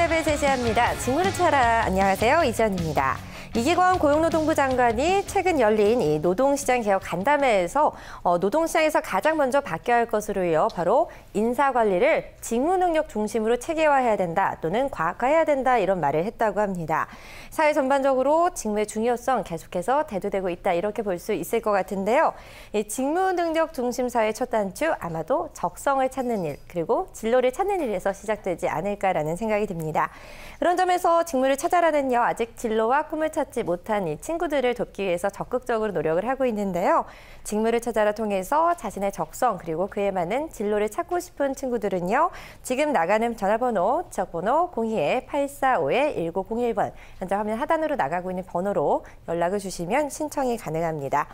정답을 제시합니다. 직무를 찾아라. 안녕하세요. 이지연입니다. 이기권 고용노동부 장관이 최근 열린 이 노동시장 개혁 간담회에서 노동시장에서 가장 먼저 바뀌어야 할 것으로요. 바로 인사관리를 직무능력 중심으로 체계화해야 된다 또는 과학화해야 된다 이런 말을 했다고 합니다. 사회 전반적으로 직무의 중요성 계속해서 대두되고 있다 이렇게 볼 수 있을 것 같은데요. 이 직무능력 중심 사회의 첫 단추 아마도 적성을 찾는 일 그리고 진로를 찾는 일에서 시작되지 않을까라는 생각이 듭니다. 그런 점에서 직무를 찾아라는요. 아직 진로와 꿈을 찾지 못한 이 친구들을 돕기 위해서 적극적으로 노력을 하고 있는데요. 직무를 찾아라 통해서 자신의 적성 그리고 그에 맞는 진로를 찾고 싶은 친구들은요. 지금 나가는 전화번호, 지역번호 02-845-1901번 현재 화면 하단으로 나가고 있는 번호로 연락을 주시면 신청이 가능합니다.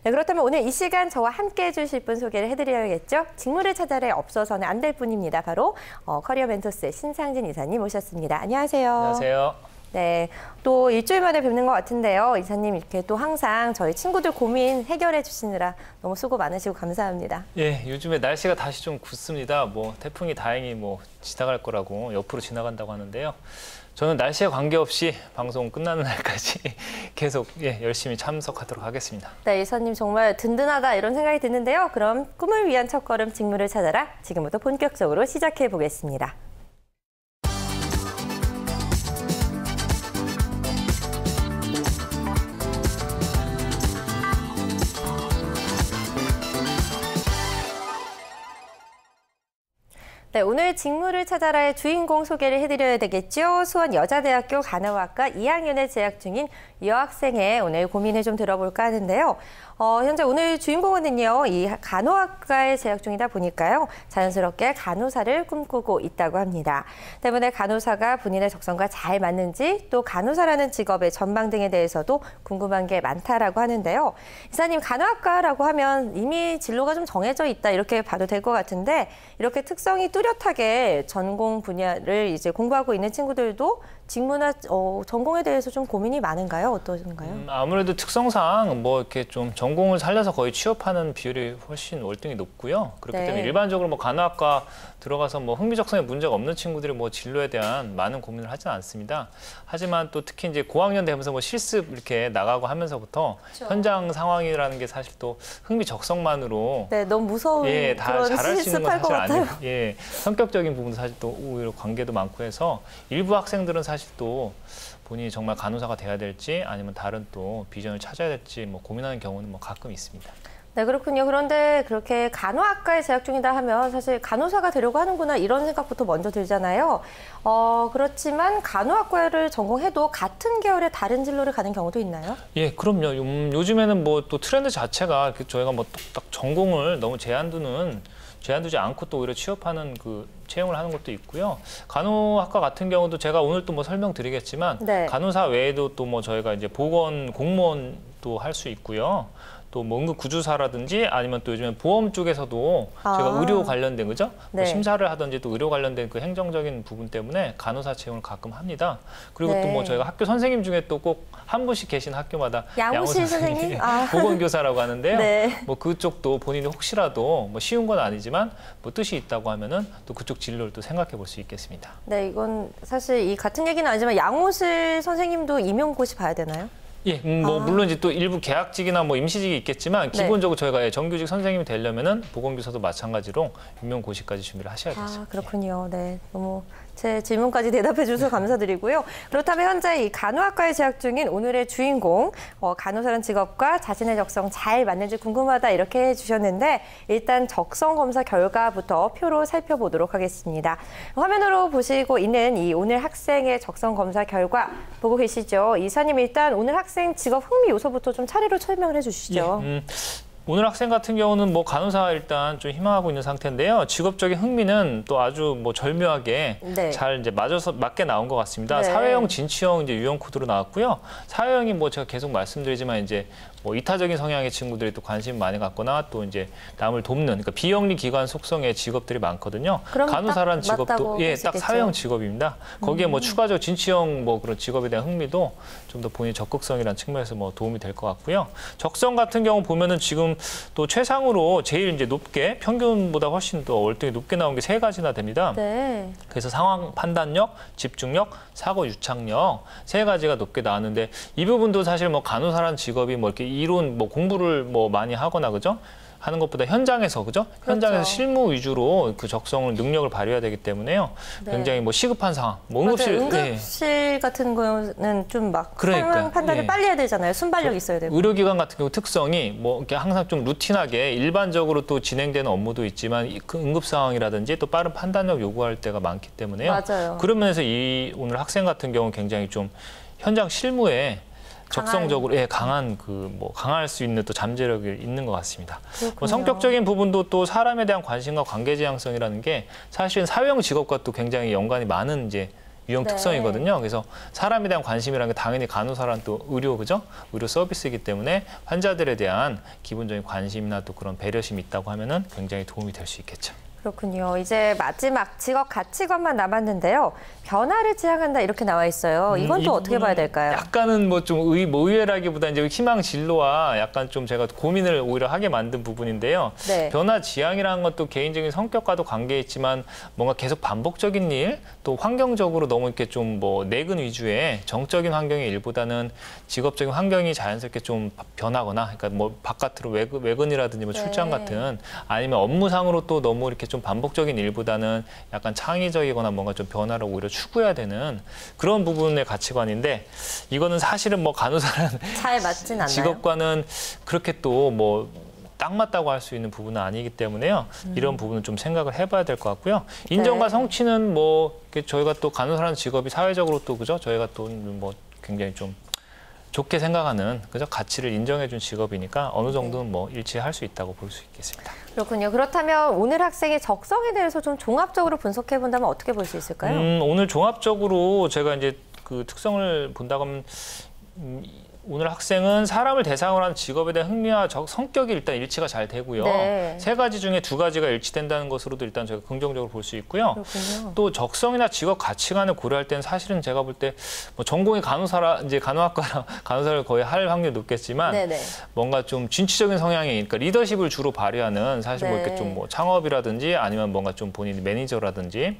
네, 그렇다면 오늘 이 시간 저와 함께 해주실 분 소개를 해드려야겠죠. 직무를 찾아라에 없어서는 안 될 분입니다. 바로 커리어 멘토스의 신상진 이사님 모셨습니다. 안녕하세요. 안녕하세요. 네, 또 일주일 만에 뵙는 것 같은데요. 이사님 이렇게 또 항상 저희 친구들 고민 해결해 주시느라 너무 수고 많으시고 감사합니다. 예, 요즘에 날씨가 다시 좀 굳습니다. 태풍이 다행히 지나갈 거라고 옆으로 지나간다고 하는데요. 저는 날씨에 관계없이 방송 끝나는 날까지 계속 열심히 참석하도록 하겠습니다. 네, 이사님 정말 든든하다 이런 생각이 드는데요. 그럼 꿈을 위한 첫걸음 직무를 찾아라. 지금부터 본격적으로 시작해 보겠습니다. 네, 오늘 직무를 찾아라의 주인공 소개를 해드려야 되겠죠. 수원여자대학교 간호학과 2학년에 재학 중인 여학생의 오늘 고민을 좀 들어볼까 하는데요. 현재 오늘 주인공은요, 이 간호학과에 재학 중이다 보니까요, 자연스럽게 간호사를 꿈꾸고 있다고 합니다. 때문에 간호사가 본인의 적성과 잘 맞는지 또 간호사라는 직업의 전망 등에 대해서도 궁금한 게 많다라고 하는데요. 이사님, 간호학과라고 하면 이미 진로가 좀 정해져 있다 이렇게 봐도 될 것 같은데 이렇게 특성이 뚜렷하게 전공 분야를 이제 공부하고 있는 친구들도 직무나 전공에 대해서 좀 고민이 많은가요? 어떠신가요? 아무래도 특성상 이렇게 좀 전공을 살려서 거의 취업하는 비율이 훨씬 월등히 높고요. 그렇기 때문에 일반적으로 간호학과 들어가서 흥미적성에 문제가 없는 친구들이 진로에 대한 많은 고민을 하지는 않습니다. 하지만 또 특히 이제 고학년 되면서 실습 이렇게 나가고 하면서부터 그렇죠. 현장 상황이라는 게 사실 또 흥미적성만으로 너무 무서운 다 그런 잘할 수 있는 건 사실 아니에요. 성격적인 부분도 사실 또 오히려 관계도 많고 해서 일부 학생들은 사실 또 본인이 정말 간호사가 돼야 될지 아니면 다른 또 비전을 찾아야 될지 고민하는 경우는 가끔 있습니다. 네, 그렇군요. 그런데 그렇게 간호학과에 재학 중이다 하면 사실 간호사가 되려고 하는구나 이런 생각부터 먼저 들잖아요. 그렇지만 간호학과를 전공해도 같은 계열의 다른 진로를 가는 경우도 있나요? 예, 그럼요. 요즘에는 또 트렌드 자체가 저희가 딱 전공을 너무 제한두지 않고 또 오히려 취업하는 채용을 하는 것도 있고요. 간호학과 같은 경우도 제가 오늘 또 설명드리겠지만 간호사 외에도 또 저희가 이제 보건 공무원도 할 수 있고요. 또 응급구조사라든지 아니면 또 요즘에 보험 쪽에서도 제가 의료 관련된 그죠? 심사를 하든지 또 의료 관련된 행정적인 부분 때문에 간호사 채용을 가끔 합니다. 그리고 또 저희가 학교 선생님 중에 또 꼭 한 분씩 계신 학교마다 양호실 선생님, 보건교사라고 하는데요. 그쪽도 본인이 혹시라도 쉬운 건 아니지만 뜻이 있다고 하면은 또 그쪽 진로를 또 생각해 볼 수 있겠습니다. 네, 이건 사실 이 같은 얘기는 아니지만 양호실 선생님도 임용고시 봐야 되나요? 예, 물론 이제 또 일부 계약직이나 임시직이 있겠지만 기본적으로 저희가 정규직 선생님이 되려면은 보건교사도 마찬가지로 임용고시까지 준비를 하셔야 되죠. 그렇군요. 네, 너무 제 질문까지 대답해 주셔서 감사드리고요. 그렇다면 현재 이 간호학과에 재학 중인 오늘의 주인공, 간호사라는 직업과 자신의 적성 잘 맞는지 궁금하다 이렇게 해주셨는데 일단 적성 검사 결과부터 표로 살펴보도록 하겠습니다. 화면으로 보시고 있는 이 오늘 학생의 적성 검사 결과 보고 계시죠? 이사님 일단 오늘 학생 직업 흥미 요소부터 좀 차례로 설명을 해주시죠. 오늘 학생 같은 경우는 간호사 일단 좀 희망하고 있는 상태인데요. 직업적인 흥미는 또 아주 절묘하게 잘 이제 맞게 나온 것 같습니다. 사회형, 진취형, 이제 유형 코드로 나왔고요. 사회형이 제가 계속 말씀드리지만 이제 뭐 이타적인 성향의 친구들이 또 관심 많이 갖거나 또 이제 남을 돕는 그러니까 비영리 기관 속성의 직업들이 많거든요. 그럼 간호사라는 딱 맞다고 직업도 할 예, 수 딱 있겠죠. 사회형 직업입니다. 거기에 뭐 추가적 진취형 뭐 그런 직업에 대한 흥미도 좀 더 본인 적극성이라는 측면에서 뭐 도움이 될 것 같고요. 적성 같은 경우 보면은 지금 또 최상으로 제일 이제 높게 평균보다 훨씬 더 월등히 높게 나온 게 3가지나 됩니다. 네. 그래서 상황 판단력, 집중력, 사고 유착력 3가지가 높게 나왔는데 이 부분도 사실 뭐 간호사라는 직업이 뭐 이렇게 이론 뭐 공부를 뭐 많이 하거나 그죠? 하는 것보다 현장에서 그죠? 현장에서 실무 위주로 그 적성을 능력을 발휘해야 되기 때문에요. 네. 굉장히 뭐 시급한 상황, 뭐 맞아요. 응급실, 응급실 같은 거는 좀 막 그러니까, 상황 판단을 예. 빨리 해야 되잖아요. 순발력 있어야 되고. 의료기관 같은 경우 특성이 뭐 이렇게 항상 좀 루틴하게 일반적으로 또 진행되는 업무도 있지만 그 응급 상황이라든지 또 빠른 판단력 요구할 때가 많기 때문에요. 맞아요. 그런 면에서 이 오늘 학생 같은 경우는 굉장히 좀 현장 실무에 적성적으로 강한 그 뭐 강할 수 있는 또 잠재력이 있는 것 같습니다. 뭐 성격적인 부분도 또 사람에 대한 관심과 관계 지향성이라는 게 사실은 사회형 직업과 또 굉장히 연관이 많은 이제 유형 네. 특성이거든요. 그래서 사람에 대한 관심이라는 게 당연히 간호사란 또 의료 그죠? 의료 서비스이기 때문에 환자들에 대한 기본적인 관심이나 또 그런 배려심이 있다고 하면은 굉장히 도움이 될 수 있겠죠. 그렇군요. 이제 마지막 직업 가치관만 남았는데요. 변화를 지향한다 이렇게 나와 있어요. 이건 또 어떻게 봐야 될까요? 약간은 뭐 좀 의외라기보다 이제 희망 진로와 약간 좀 제가 고민을 오히려 하게 만든 부분인데요. 네. 변화 지향이라는 것도 개인적인 성격과도 관계 있지만 뭔가 계속 반복적인 일, 또 환경적으로 너무 이렇게 좀 뭐 내근 위주의 정적인 환경의 일보다는 직업적인 환경이 자연스럽게 좀 변하거나, 그러니까 뭐 바깥으로 외근이라든지 뭐 출장 네. 같은 아니면 업무상으로 또 너무 이렇게 좀 반복적인 일보다는 약간 창의적이거나 뭔가 좀 변화를 오히려 추구해야 되는 그런 부분의 가치관인데 이거는 사실은 뭐 간호사라는 잘 맞진 않나요? 직업과는 그렇게 또 뭐 딱 맞다고 할 수 있는 부분은 아니기 때문에요. 이런 부분은 좀 생각을 해봐야 될 것 같고요. 인정과 네. 성취는 뭐 저희가 또 간호사라는 직업이 사회적으로 또 그죠? 저희가 또 뭐 굉장히 좀 좋게 생각하는 그죠? 가치를 인정해준 직업이니까 어느 정도는 뭐 일치할 수 있다고 볼 수 있겠습니다. 그렇군요. 그렇다면 오늘 학생의 적성에 대해서 좀 종합적으로 분석해 본다면 어떻게 볼 수 있을까요? 오늘 종합적으로 제가 이제 그 특성을 본다고 하면 오늘 학생은 사람을 대상으로 하는 직업에 대한 흥미와 성격이 일단 일치가 잘 되고요. 네. 3가지 중에 2가지가 일치된다는 것으로도 일단 저희가 긍정적으로 볼 수 있고요. 그렇군요. 또 적성이나 직업 가치관을 고려할 때는 사실은 제가 볼 때 뭐 전공이 간호사라 이제 간호학과라 간호사를 거의 할 확률이 높겠지만 네네. 뭔가 좀 진취적인 성향이 그러니까 리더십을 주로 발휘하는 사실 뭐 네. 이렇게 좀 뭐 창업이라든지 아니면 뭔가 좀 본인 매니저라든지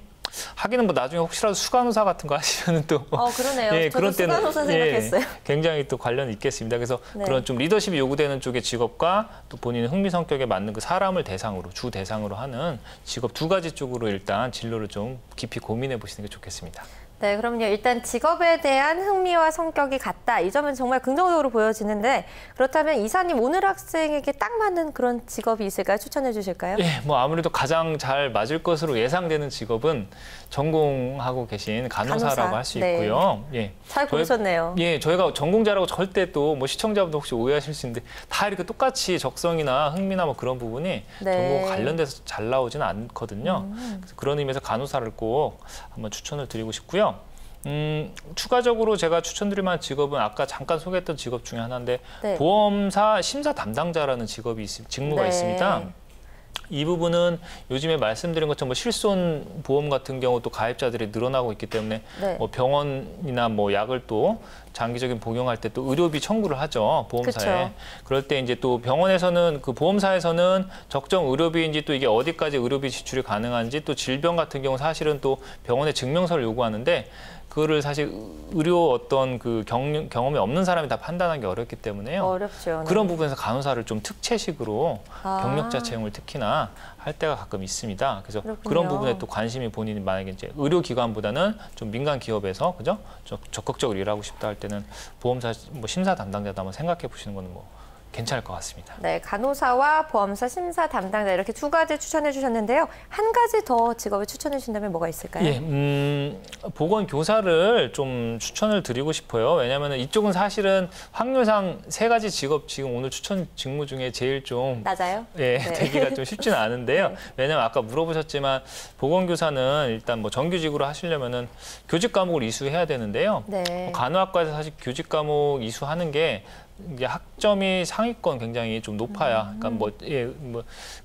하기는 뭐 나중에 혹시라도 수간호사 같은 거 하시면 또 그러네요. 저도 그런 때는 수간호사 생각했어요. 굉장히 또 관련이 있겠습니다. 그래서 네. 그런 좀 리더십이 요구되는 쪽의 직업과 또 본인의 흥미 성격에 맞는 그 사람을 대상으로 주 대상으로 하는 직업 2가지 쪽으로 일단 진로를 좀 깊이 고민해 보시는 게 좋겠습니다. 네, 그럼요. 일단 직업에 대한 흥미와 성격이 같다. 이 점은 정말 긍정적으로 보여지는데 그렇다면 이사님 오늘 학생에게 딱 맞는 그런 직업이 있을까요? 추천해 주실까요? 예, 뭐 아무래도 가장 잘 맞을 것으로 예상되는 직업은 전공하고 계신 간호사라고 간호사. 할 수 네. 있고요. 예. 잘 고르셨네요. 예, 저희가 전공자라고 절대 또 뭐 시청자분들 혹시 오해하실 수 있는데 다 이렇게 똑같이 적성이나 흥미나 뭐 그런 부분이 네. 전공 관련돼서 잘 나오지는 않거든요. 그래서 그런 의미에서 간호사를 꼭 한번 추천을 드리고 싶고요. 추가적으로 제가 추천드릴 만한 직업은 아까 잠깐 소개했던 직업 중에 하나인데 네. 보험사 심사 담당자라는 직무가 네. 있습니다. 이 부분은 요즘에 말씀드린 것처럼 뭐 실손 보험 같은 경우 또 가입자들이 늘어나고 있기 때문에 네. 뭐 병원이나 뭐 약을 또 장기적인 복용할 때 또 의료비 청구를 하죠, 보험사에. 그쵸. 그럴 때 이제 또 병원에서는 그 보험사에서는 적정 의료비인지 또 이게 어디까지 의료비 지출이 가능한지 또 질병 같은 경우 사실은 또 병원에 증명서를 요구하는데 그거를 사실 의료 어떤 그 경험이 없는 사람이 다 판단하기 어렵기 때문에요. 어렵죠. 네. 그런 부분에서 간호사를 좀 특채식으로 아. 경력자 채용을 특히나 할 때가 가끔 있습니다. 그래서 그렇군요. 그런 부분에 또 관심이 본인이 만약에 이제 의료기관보다는 좀 민간 기업에서 그죠? 적극적으로 일하고 싶다 할 때는 보험사 뭐 심사 담당자도 한번 생각해 보시는 거는 뭐 괜찮을 것 같습니다. 네, 간호사와 보험사 심사 담당자 이렇게 2가지 추천해 주셨는데요. 한 가지 더 직업을 추천해 주신다면 뭐가 있을까요? 예, 보건교사를 좀 추천을 드리고 싶어요. 왜냐하면 이쪽은 사실은 확률상 3가지 직업 지금 오늘 추천 직무 중에 제일 좀 낮아요? 예, 네. 되기가 좀 쉽지는 않은데요. 네. 왜냐하면 아까 물어보셨지만 보건교사는 일단 뭐 정규직으로 하시려면은 교직 과목을 이수해야 되는데요. 네. 간호학과에서 사실 교직 과목 이수하는 게 이제 학점이 상위권 굉장히 좀 높아야, 그러니까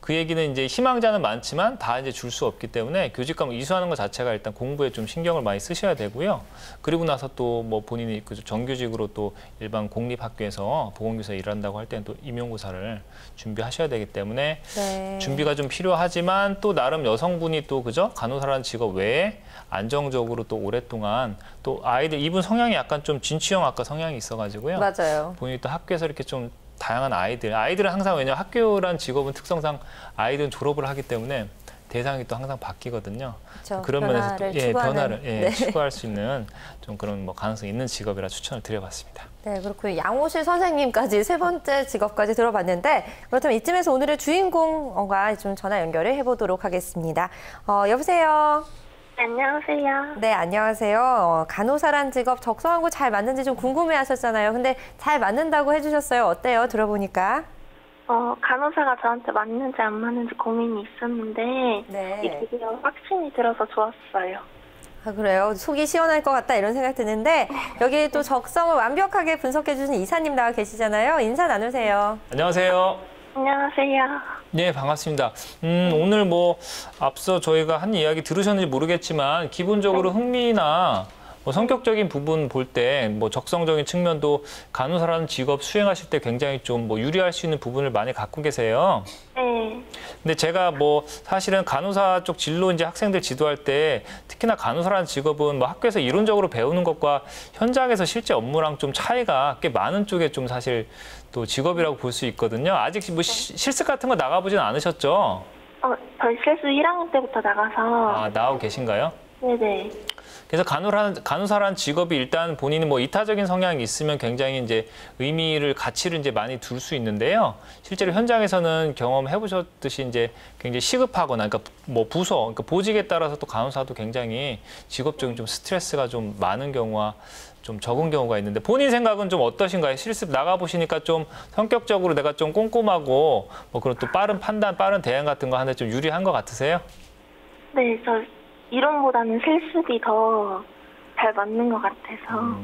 그 얘기는 이제 희망자는 많지만 다 이제 줄 수 없기 때문에 교직과목 이수하는 것 자체가 일단 공부에 좀 신경을 많이 쓰셔야 되고요. 그리고 나서 또 뭐 본인이 그 정규직으로 또 일반 공립학교에서 보건교사 일한다고 할 때는 또 임용고사를 준비하셔야 되기 때문에 네. 준비가 좀 필요하지만 또 나름 여성분이 또 그죠? 간호사라는 직업 외에 안정적으로 또 오랫동안 또 아이들 이분 성향이 약간 좀 진취형학과 성향이 있어가지고요. 맞아요. 본인이 또 학교에서 이렇게 좀 다양한 아이들은 항상 왜냐면 학교란 직업은 특성상 아이들은 졸업을 하기 때문에 대상이 또 항상 바뀌거든요. 그렇죠. 그런 면에서 또 변화를 네. 추구할 수 있는 좀 그런 뭐 가능성이 있는 직업이라 추천을 드려봤습니다. 네, 그렇고 양호실 선생님까지 세 번째 직업까지 들어봤는데 그렇다면 이쯤에서 오늘의 주인공과 좀 전화 연결을 해보도록 하겠습니다. 여보세요. 안녕하세요. 네, 안녕하세요. 간호사란 직업 적성하고 잘 맞는지 좀 궁금해하셨잖아요. 근데 잘 맞는다고 해주셨어요. 어때요? 들어보니까. 간호사가 저한테 맞는지 안 맞는지 고민이 있었는데 네. 이게 드디어 확신이 들어서 좋았어요. 아, 그래요? 속이 시원할 것 같다 이런 생각 드는데 여기 또 적성을 완벽하게 분석해 주신 이사님 나와 계시잖아요. 인사 나누세요. 안녕하세요. 안녕하세요. 네, 반갑습니다. 오늘 뭐 앞서 저희가 한 이야기 들으셨는지 모르겠지만 기본적으로 흥미나 뭐 성격적인 부분 볼 때 뭐 적성적인 측면도 간호사라는 직업 수행하실 때 굉장히 좀 뭐 유리할 수 있는 부분을 많이 갖고 계세요. 네. 근데 제가 뭐 사실은 간호사 쪽 진로 이제 학생들 지도할 때 특히나 간호사라는 직업은 뭐 학교에서 이론적으로 배우는 것과 현장에서 실제 업무랑 좀 차이가 꽤 많은 쪽에 좀 사실 또 직업이라고 볼 수 있거든요. 아직 뭐 실습 같은 거 나가보진 않으셨죠? 저희 실수 1학년 때부터 나가서. 나오고 계신가요? 네네. 그래서 간호사라는 직업이 일단 본인이 뭐 이타적인 성향이 있으면 굉장히 이제 의미를, 가치를 이제 많이 둘 수 있는데요. 실제로 현장에서는 경험해 보셨듯이 이제 굉장히 시급하거나, 그러니까 뭐 부서, 그러니까 보직에 따라서 또 간호사도 굉장히 직업적인 좀 스트레스가 좀 많은 경우와 좀 적은 경우가 있는데 본인 생각은 좀 어떠신가요? 실습 나가보시니까 좀 성격적으로 내가 좀 꼼꼼하고 뭐 그런 또 빠른 판단, 빠른 대응 같은 거 하는데 좀 유리한 것 같으세요? 네, 저 이론보다는 실습이 더 잘 맞는 것 같아서.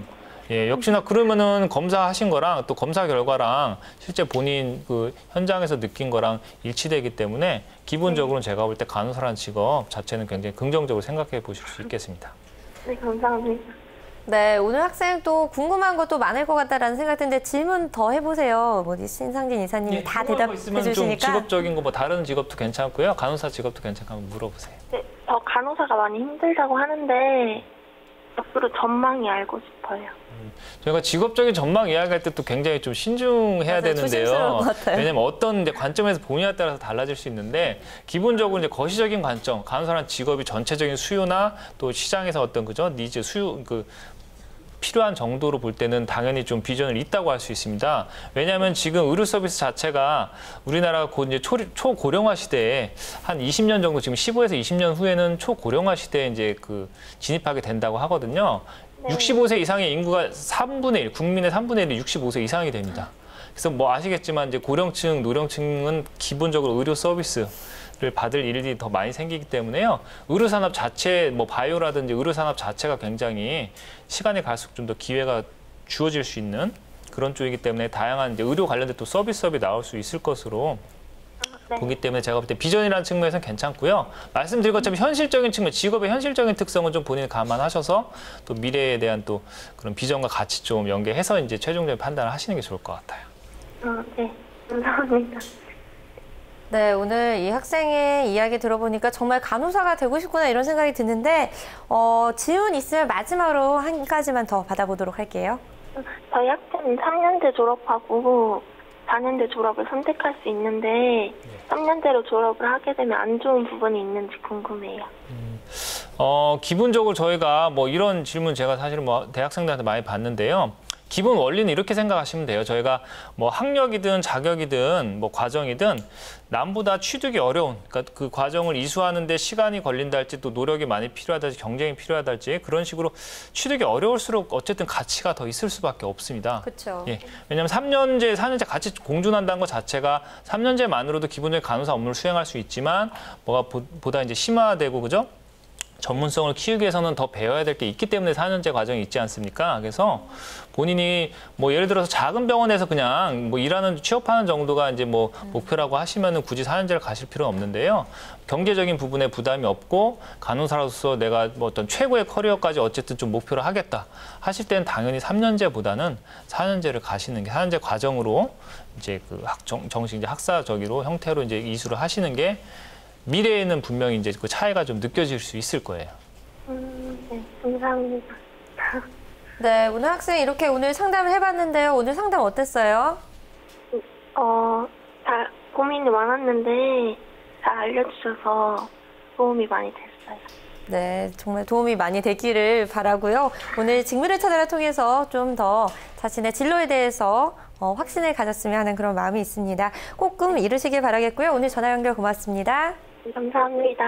예, 역시나 그러면은 검사하신 거랑 또 검사 결과랑 실제 본인 그 현장에서 느낀 거랑 일치되기 때문에 기본적으로는 제가 볼 때 간호사라는 직업 자체는 굉장히 긍정적으로 생각해 보실 수 있겠습니다. 네, 감사합니다. 네, 오늘 학생 또 궁금한 것도 많을 것 같다라는 생각 드는데 질문 더 해보세요. 뭐 신상진 이사님이 다 대답해 주시니까. 좀 직업적인 거 뭐 다른 직업도 괜찮고요. 간호사 직업도 괜찮고 한번 물어보세요. 네, 저 간호사가 많이 힘들다고 하는데 앞으로 전망이 알고 싶어요. 저희가 직업적인 전망 이야기할 때 또 굉장히 좀 신중해야 되는데요. 조심스러운 것 같아요. 왜냐면 어떤 이제 관점에서 본인에 따라서 달라질 수 있는데 기본적으로 이제 거시적인 관점, 간호사라는 직업이 전체적인 수요나 또 시장에서 어떤 그죠 니즈 수요 필요한 정도로 볼 때는 당연히 좀 비전을 있다고 할 수 있습니다. 왜냐하면 지금 의료 서비스 자체가 우리나라가 곧 이제 초고령화 시대에 한 20년 정도, 지금 15에서 20년 후에는 초고령화 시대에 이제 진입하게 된다고 하거든요. 네. 65세 이상의 인구가 3분의 1, 국민의 3분의 1이 65세 이상이 됩니다. 그래서 뭐 아시겠지만 이제 고령층, 노령층은 기본적으로 의료 서비스를 받을 일이 더 많이 생기기 때문에요. 의료산업 자체, 뭐 바이오라든지 의료산업 자체가 굉장히 시간이 갈수록 좀 더 기회가 주어질 수 있는 그런 쪽이기 때문에 다양한 이제 의료 관련된 또 서비스업이 나올 수 있을 것으로 네. 보기 때문에 제가 볼 때 비전이라는 측면에서는 괜찮고요. 말씀드린 것처럼 현실적인 측면, 직업의 현실적인 특성은 좀 본인이 감안하셔서 또 미래에 대한 또 그런 비전과 가치 좀 연계해서 이제 최종적인 판단을 하시는 게 좋을 것 같아요. 네, 감사합니다. 네, 오늘 이 학생의 이야기 들어보니까 정말 간호사가 되고 싶구나 이런 생각이 드는데 질문 있으면 마지막으로 한 가지만 더 받아보도록 할게요. 저희 학교는 3년제 졸업하고 4년제 졸업을 선택할 수 있는데 3년제로 졸업을 하게 되면 안 좋은 부분이 있는지 궁금해요. 기본적으로 저희가 뭐 이런 질문 제가 사실 뭐 대학생들한테 많이 받는데요. 기본 원리는 이렇게 생각하시면 돼요. 저희가 뭐 학력이든 자격이든 뭐 과정이든 남보다 취득이 어려운, 그러니까 그 과정을 이수하는데 시간이 걸린다 할지 또 노력이 많이 필요하다 할지 경쟁이 필요하다 할지 그런 식으로 취득이 어려울수록 어쨌든 가치가 더 있을 수밖에 없습니다. 그렇죠. 예. 왜냐하면 3년제, 4년제 같이 공존한다는 것 자체가 3년제만으로도 기본적인 간호사 업무를 수행할 수 있지만 뭐가 보다 이제 심화되고 그죠? 전문성을 키우기 위해서는 더 배워야 될 게 있기 때문에 4년제 과정이 있지 않습니까? 그래서 본인이 뭐 예를 들어서 작은 병원에서 그냥 뭐 일하는 취업하는 정도가 이제 뭐 목표라고 하시면은 굳이 4년제를 가실 필요는 없는데요. 경제적인 부분에 부담이 없고 간호사로서 내가 뭐 어떤 최고의 커리어까지 어쨌든 좀 목표로 하겠다 하실 때는 당연히 3년제보다는 4년제를 가시는 게 4년제 과정으로 이제 그 정식 이제 학사적으로 형태로 이제 이수를 하시는 게 미래에는 분명히 이제 그 차이가 좀 느껴질 수 있을 거예요. 네, 감사합니다. 네, 오늘 학생 이렇게 오늘 상담을 해봤는데요. 오늘 상담 어땠어요? 잘 고민이 많았는데 잘 알려주셔서 도움이 많이 됐어요. 네, 정말 도움이 많이 되기를 바라고요. 오늘 직무를 찾아라 통해서 좀 더 자신의 진로에 대해서 확신을 가졌으면 하는 그런 마음이 있습니다. 꼭 꿈 이루시길 바라겠고요. 오늘 전화 연결 고맙습니다. 감사합니다.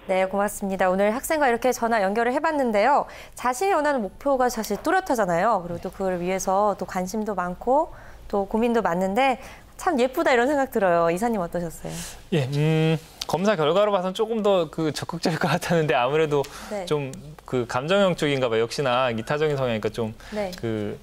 네, 고맙습니다. 오늘 학생과 이렇게 전화 연결을 해봤는데요. 자신이 원하는 목표가 사실 뚜렷하잖아요. 그리고 또 그걸 위해서 또 관심도 많고 또 고민도 많은데 참 예쁘다 이런 생각 들어요. 이사님 어떠셨어요? 예, 검사 결과로 봐서는 조금 더 그 적극적일 것 같았는데 아무래도 네. 좀 그 감정형 쪽인가 봐요. 역시나 이타적인 성향이니까 좀 그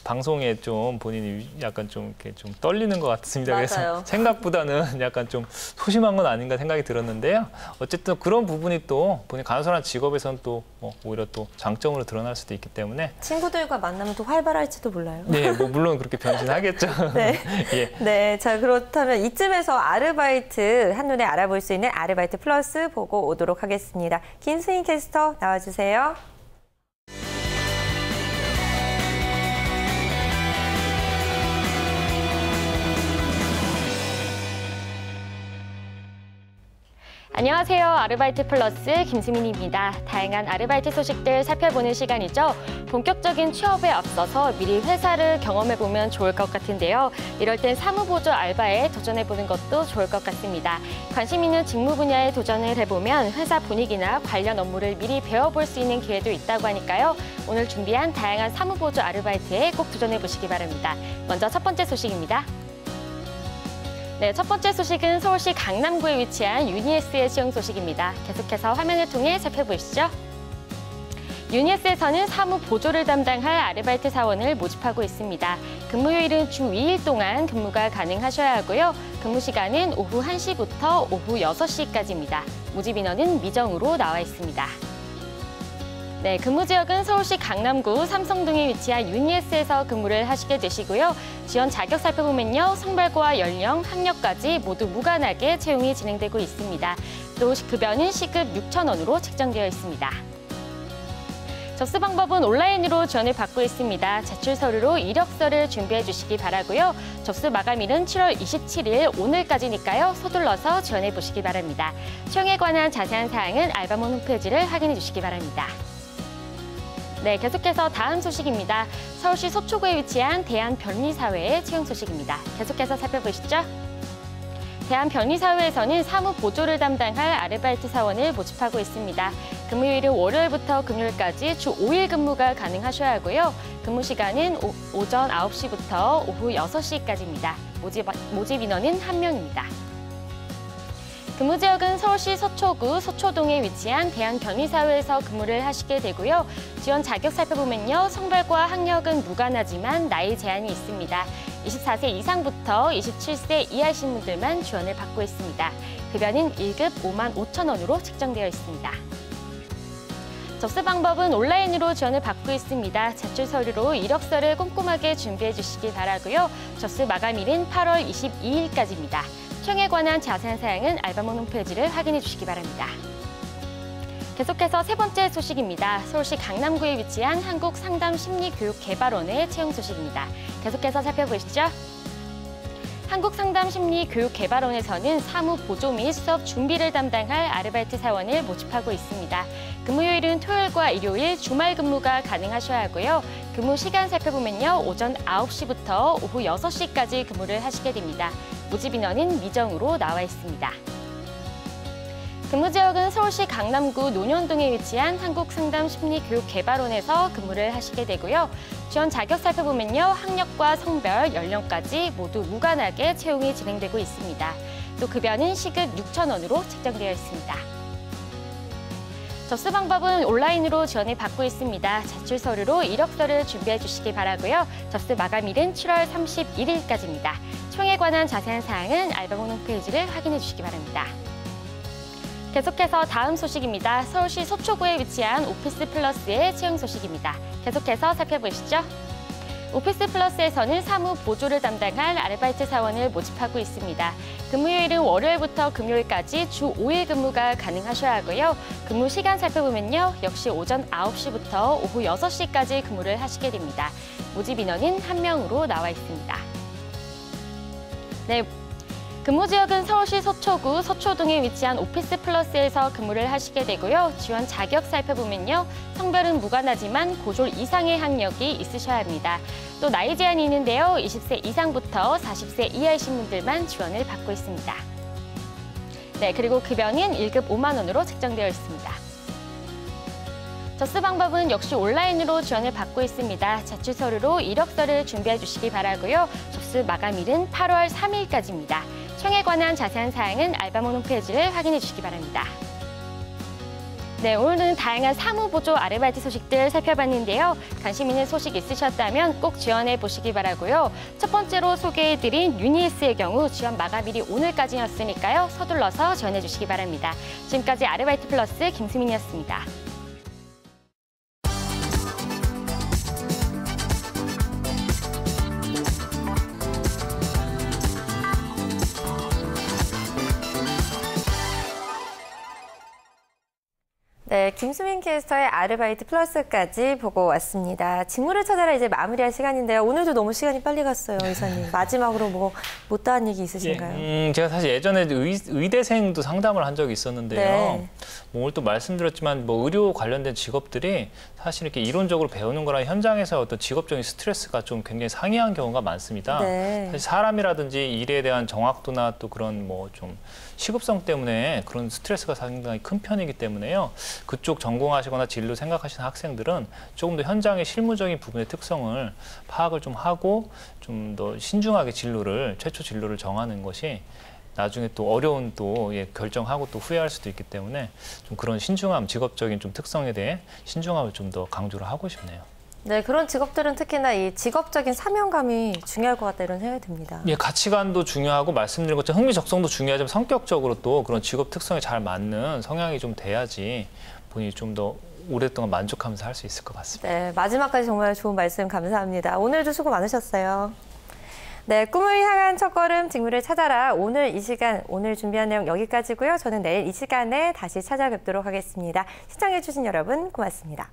방송에 좀 본인이 약간 좀 이렇게 좀 떨리는 것 같습니다. 맞아요. 그래서 생각보다는 약간 좀 소심한 건 아닌가 생각이 들었는데요. 어쨌든 그런 부분이 또 본인 간호사라는 직업에서는 또 오히려 또 장점으로 드러날 수도 있기 때문에 친구들과 만나면 또 활발할지도 몰라요. 네, 뭐 물론 그렇게 변신하겠죠. 네. 예. 네, 자 그렇다면 이쯤에서 아르바이트 한눈에 알아볼 수 있는 아르바이트 플러스 보고 오도록 하겠습니다. 김수인 캐스터 나와주세요. 안녕하세요. 아르바이트 플러스 김수민입니다. 다양한 아르바이트 소식들 살펴보는 시간이죠. 본격적인 취업에 앞서서 미리 회사를 경험해보면 좋을 것 같은데요. 이럴 땐 사무보조 알바에 도전해보는 것도 좋을 것 같습니다. 관심 있는 직무 분야에 도전을 해보면 회사 분위기나 관련 업무를 미리 배워볼 수 있는 기회도 있다고 하니까요. 오늘 준비한 다양한 사무보조 아르바이트에 꼭 도전해보시기 바랍니다. 먼저 첫 번째 소식입니다. 네, 첫 번째 소식은 서울시 강남구에 위치한 유니에스의 채용 소식입니다. 계속해서 화면을 통해 살펴보시죠. 유니에스에서는 사무 보조를 담당할 아르바이트 사원을 모집하고 있습니다. 근무요일은 주 2일 동안 근무가 가능하셔야 하고요. 근무 시간은 오후 1시부터 오후 6시까지입니다. 모집 인원은 미정으로 나와 있습니다. 네, 근무 지역은 서울시 강남구 삼성동에 위치한 유니에스에서 근무를 하시게 되시고요. 지원 자격 살펴보면요. 성별과 연령, 학력까지 모두 무관하게 채용이 진행되고 있습니다. 또 급여는 시급 6,000원으로 책정되어 있습니다. 접수 방법은 온라인으로 지원을 받고 있습니다. 제출 서류로 이력서를 준비해 주시기 바라고요. 접수 마감일은 7월 27일 오늘까지니까요. 서둘러서 지원해 보시기 바랍니다. 채용에 관한 자세한 사항은 알바몬 홈페이지를 확인해 주시기 바랍니다. 네, 계속해서 다음 소식입니다. 서울시 서초구에 위치한 대한변리사회의 채용 소식입니다. 계속해서 살펴보시죠. 대한변리사회에서는 사무보조를 담당할 아르바이트 사원을 모집하고 있습니다. 근무요일은 월요일부터 금요일까지 주 5일 근무가 가능하셔야 하고요. 근무 시간은 오전 9시부터 오후 6시까지입니다. 모집 인원은 1명입니다. 근무 지역은 서울시 서초구 서초동에 위치한 대한변리사회에서 근무를 하시게 되고요. 지원 자격 살펴보면요. 성별과 학력은 무관하지만 나이 제한이 있습니다. 24세 이상부터 27세 이하이신 분들만 지원을 받고 있습니다. 급여는 1급 55,000원으로 책정되어 있습니다. 접수 방법은 온라인으로 지원을 받고 있습니다. 제출 서류로 이력서를 꼼꼼하게 준비해 주시기 바라고요. 접수 마감일은 8월 22일까지입니다. 채용에 관한 자세한 사항은 알바몬 홈페이지를 확인해 주시기 바랍니다. 계속해서 세 번째 소식입니다. 서울시 강남구에 위치한 한국상담심리교육개발원의 채용 소식입니다. 계속해서 살펴보시죠. 한국상담심리교육개발원에서는 사무보조 및 수업 준비를 담당할 아르바이트 사원을 모집하고 있습니다. 근무요일은 토요일과 일요일, 주말 근무가 가능하셔야 하고요. 근무 시간 살펴보면요. 오전 9시부터 오후 6시까지 근무를 하시게 됩니다. 모집 인원은 미정으로 나와 있습니다. 근무 지역은 서울시 강남구 논현동에 위치한 한국상담심리교육개발원에서 근무를 하시게 되고요. 지원 자격 살펴보면요. 학력과 성별, 연령까지 모두 무관하게 채용이 진행되고 있습니다. 또 급여는 시급 6,000원으로 책정되어 있습니다. 접수 방법은 온라인으로 지원을 받고 있습니다. 제출 서류로 이력서를 준비해 주시기 바라고요. 접수 마감일은 7월 31일까지입니다. 총에 관한 자세한 사항은 알바몬 홈페이지를 확인해 주시기 바랍니다. 계속해서 다음 소식입니다. 서울시 서초구에 위치한 오피스 플러스의 채용 소식입니다. 계속해서 살펴보시죠. 오피스 플러스에서는 사무 보조를 담당할 아르바이트 사원을 모집하고 있습니다. 근무요일은 월요일부터 금요일까지 주 5일 근무가 가능하셔야 하고요. 근무 시간 살펴보면요. 역시 오전 9시부터 오후 6시까지 근무를 하시게 됩니다. 모집 인원은 1명으로 나와 있습니다. 네. 근무 지역은 서울시 서초구 서초동에 위치한 오피스 플러스에서 근무를 하시게 되고요. 지원 자격 살펴보면요. 성별은 무관하지만 고졸 이상의 학력이 있으셔야 합니다. 또 나이 제한이 있는데요. 20세 이상부터 40세 이하이신 분들만 지원을 받고 있습니다. 네, 그리고 급여는 1급 5만 원으로 책정되어 있습니다. 접수 방법은 역시 온라인으로 지원을 받고 있습니다. 제출 서류로 이력서를 준비해 주시기 바라고요. 접수 마감일은 8월 3일까지입니다. 총에 관한 자세한 사항은 알바몬 홈페이지를 확인해 주시기 바랍니다. 네, 오늘은 다양한 사무보조 아르바이트 소식들 살펴봤는데요. 관심 있는 소식 있으셨다면 꼭 지원해 보시기 바라고요. 첫 번째로 소개해드린 유니스의 경우 지원 마감일이 오늘까지였으니까요. 서둘러서 지원해 주시기 바랍니다. 지금까지 아르바이트 플러스 김수민이었습니다. 네, 김수민 캐스터의 아르바이트 플러스까지 보고 왔습니다. 직무를 찾아라 이제 마무리할 시간인데요. 오늘도 너무 시간이 빨리 갔어요, 이사님. 마지막으로 뭐 못다한 얘기 있으신가요? 제가 사실 예전에 의대생도 상담을 한 적이 있었는데요. 네. 뭐 오늘 또 말씀드렸지만 뭐 의료 관련된 직업들이 사실 이렇게 이론적으로 배우는 거랑 현장에서 어떤 직업적인 스트레스가 좀 굉장히 상이한 경우가 많습니다. 네. 사실 사람이라든지 일에 대한 정확도나 또 그런 뭐 좀 시급성 때문에 그런 스트레스가 상당히 큰 편이기 때문에요. 그쪽 전공하시거나 진로 생각하시는 학생들은 조금 더 현장의 실무적인 부분의 특성을 파악을 좀 하고 좀 더 신중하게 최초 진로를 정하는 것이 나중에 또 어려운 또 결정하고 또 후회할 수도 있기 때문에 좀 그런 신중함, 직업적인 좀 특성에 대해 신중함을 좀 더 강조를 하고 싶네요. 네, 그런 직업들은 특히나 이 직업적인 사명감이 중요할 것 같다 이런 생각이 듭니다. 예, 가치관도 중요하고 말씀드린 것처럼 흥미적성도 중요하지만 성격적으로 또 그런 직업 특성에 잘 맞는 성향이 좀 돼야지 본인이 좀 더 오랫동안 만족하면서 할 수 있을 것 같습니다. 네, 마지막까지 정말 좋은 말씀 감사합니다. 오늘도 수고 많으셨어요. 네, 꿈을 향한 첫걸음 직무를 찾아라. 오늘 이 시간, 오늘 준비한 내용 여기까지고요. 저는 내일 이 시간에 다시 찾아뵙도록 하겠습니다. 시청해주신 여러분 고맙습니다.